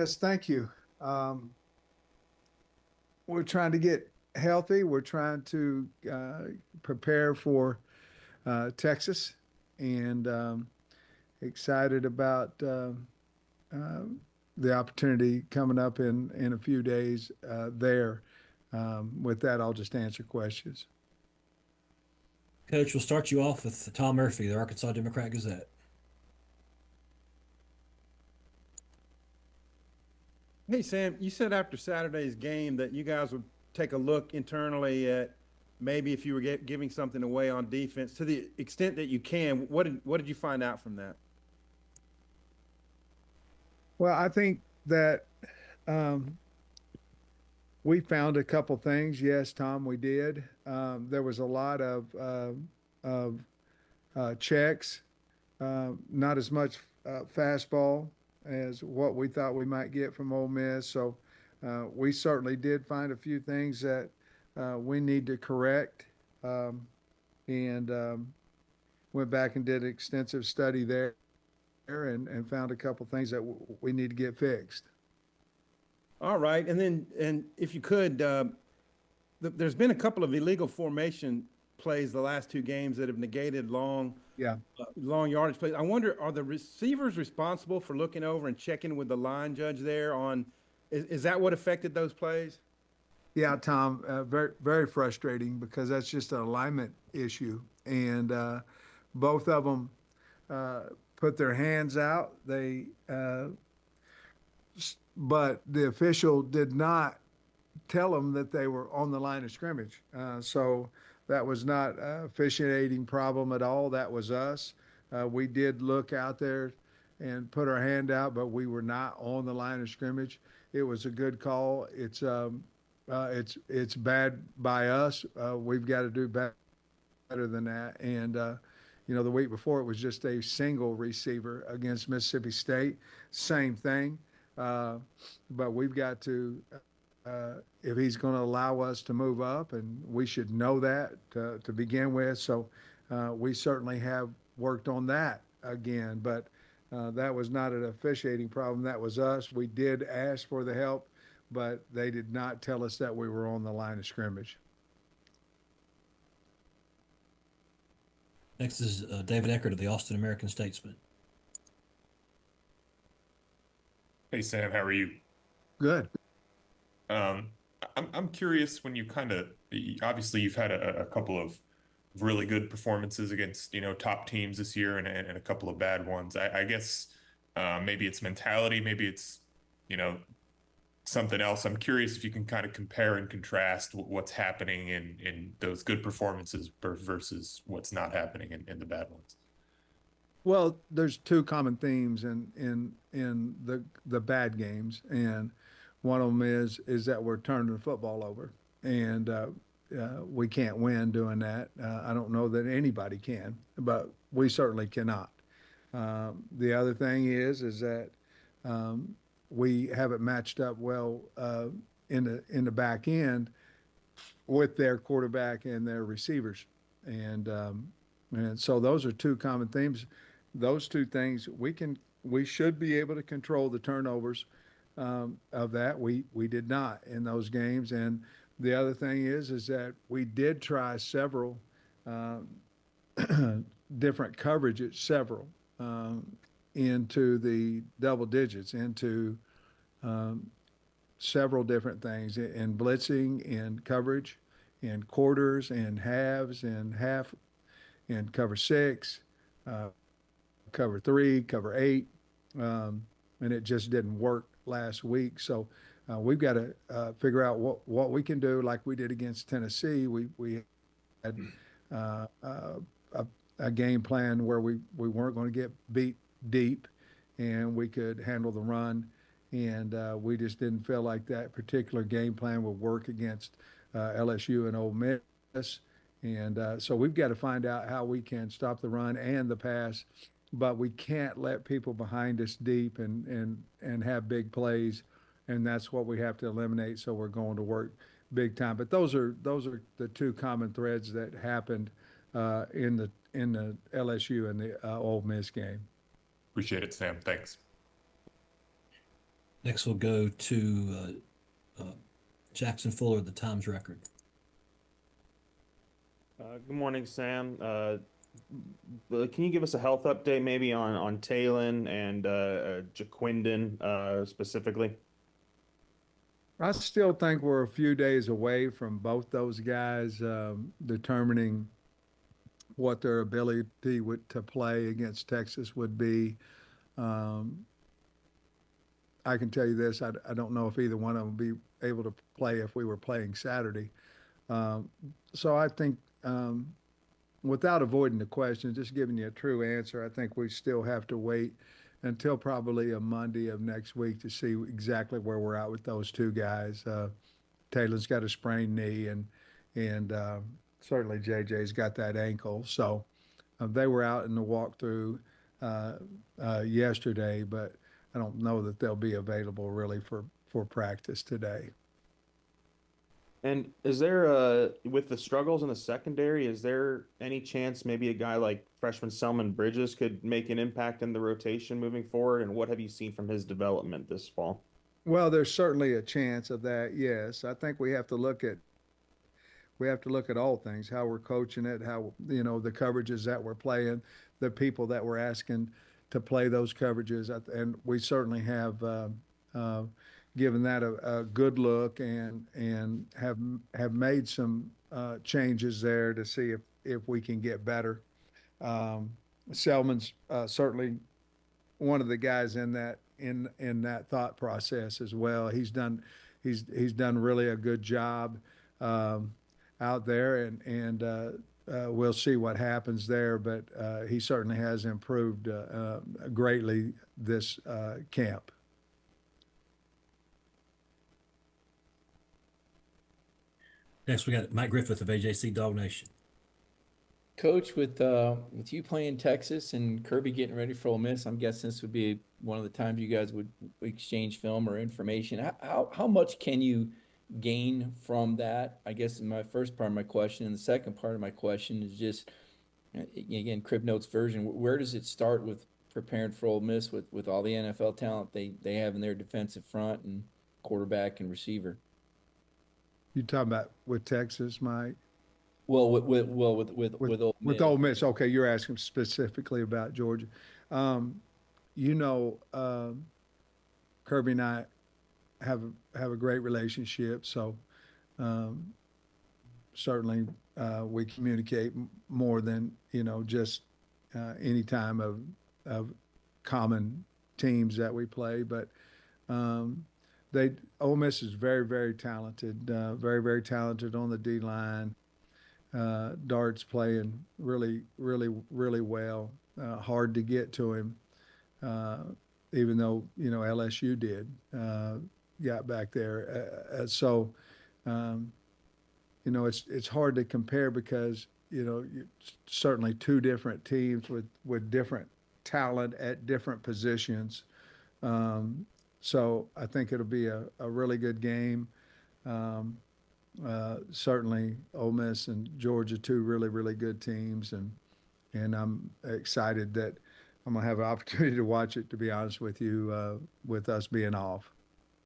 Yes, thank you. Um, we're trying to get healthy. We're trying to prepare for Texas, and excited about uh, the opportunity coming up in a few days there. With that, I'll just answer questions. Coach, we'll start you off with Tom Murphy, the Arkansas Democrat Gazette. Hey, Sam, you said after Saturday's game that you guys would take a look internally at maybe if you were giving something away on defense to the extent that you can. What did you find out from that? Well, I think that um, we found a couple things. Yes, Tom, we did. There was a lot of checks, not as much fastball as what we thought we might get from Ole Miss. So we certainly did find a few things that we need to correct, and went back and did extensive study there and found a couple things that we need to get fixed. All right, and if you could, there's been a couple of illegal formation plays the last two games that have negated Yeah. long yardage plays. I wonder, are the receivers responsible for looking over and checking with the line judge there on? Is that what affected those plays? Yeah, Tom, very, very frustrating because that's just an alignment issue. And both of them put their hands out. But the official did not tell them that they were on the line of scrimmage. So that was not a officiating problem at all. That was us. We did look out there and put our hand out, but we were not on the line of scrimmage. It was a good call. It's bad by us. We've got to do better than that. And the week before it was just a single receiver against Mississippi State. Same thing. Uh, but we've got to, if he's going to allow us to move up, and we should know that to begin with. So we certainly have worked on that again. But that was not an officiating problem. That was us. We did ask for the help, but they did not tell us that we were on the line of scrimmage. Next is David Eckert of the Austin American Statesman. Hey Sam, how are you? Good. Um, I'm curious when you obviously you've had a couple of really good performances against top teams this year and a couple of bad ones. I guess maybe it's mentality, maybe it's you know something else. I'm curious if you can kind of compare and contrast what's happening in those good performances versus what's not happening in the bad ones. Well, there's two common themes in the bad games, and one of them is that we're turning the football over, and we can't win doing that. I don't know that anybody can, but we certainly cannot. The other thing is that we haven't matched up well in the back end with their quarterback and their receivers, and so those are two common themes. Those two things we should be able to control the turnovers of that. We did not in those games, and the other thing is that we did try several uh, different coverages, several into the double digits, into um, several different things in blitzing, in coverage, in quarters, in halves, in half, in cover six, uh, cover three, cover eight, and it just didn't work last week. So we've got to figure out what we can do, like we did against Tennessee. We had a, a game plan where we weren't going to get beat deep, and we could handle the run. And we just didn't feel like that particular game plan would work against LSU and Ole Miss. And so we've got to find out how we can stop the run and the pass, but we can't let people behind us deep and have big plays, and that's what we have to eliminate. So we're going to work big time. But those are the two common threads that happened in the LSU and the Ole Miss game. Appreciate it, Sam. Thanks. Next, we'll go to Jackson Fuller, the Times record. Good morning, Sam. Can you give us a health update maybe on Talon and Jaquindon specifically? I still think we're a few days away from both those guys determining what their ability to play against Texas would be. Um, I can tell you this: I don't know if either one of them would be able to play if we were playing Saturday. Um, so I think, without avoiding the question, just giving you a true answer, I think we still have to wait until probably a Monday of next week to see exactly where we're at with those two guys. Taylor's got a sprained knee, and certainly JJ's got that ankle. So they were out in the walkthrough uh, yesterday, but I don't know that they'll be available really for practice today. And is there with the struggles in the secondary, is there any chance maybe a guy like freshman Selman Bridges could make an impact in the rotation moving forward? And what have you seen from his development this fall? Well, there's certainly a chance of that. Yes, I think we have to look at all things, how we're coaching it, how, the coverages that we're playing, the people that we're asking to play those coverages. And we certainly have uh, given that a good look and have made some changes there to see if we can get better. Um, Selman's certainly one of the guys in that thought process as well. He's done really a good job um, out there, and we'll see what happens there. But he certainly has improved greatly this camp. Next, we got Mike Griffith of AJC Dog Nation. Coach, with you playing Texas and Kirby getting ready for Ole Miss, I'm guessing this would be one of the times you guys would exchange film or information. How much can you gain from that? I guess in my first part of my question, and the second part of my question is just again, Crib Notes version. Where does it start with preparing for Ole Miss with all the NFL talent they have in their defensive front and quarterback and receiver? You talking about with Texas, Mike? Well, with Ole With Miss. Ole Miss, okay, you're asking specifically about Georgia. Um, you know, Kirby and I have a great relationship, so um, certainly we communicate more than just any time of common teams that we play. But um, they Ole Miss is very very talented, very very talented on the D line. Dart's playing really, really, really well. Hard to get to him, uh, even though LSU did got back there. So um, it's hard to compare because certainly two different teams with different talent at different positions. So I think it'll be a really good game. Um, Certainly Ole Miss and Georgia, two really, really good teams, and I'm excited that I'm gonna have an opportunity to watch it. To be honest with you, with us being off.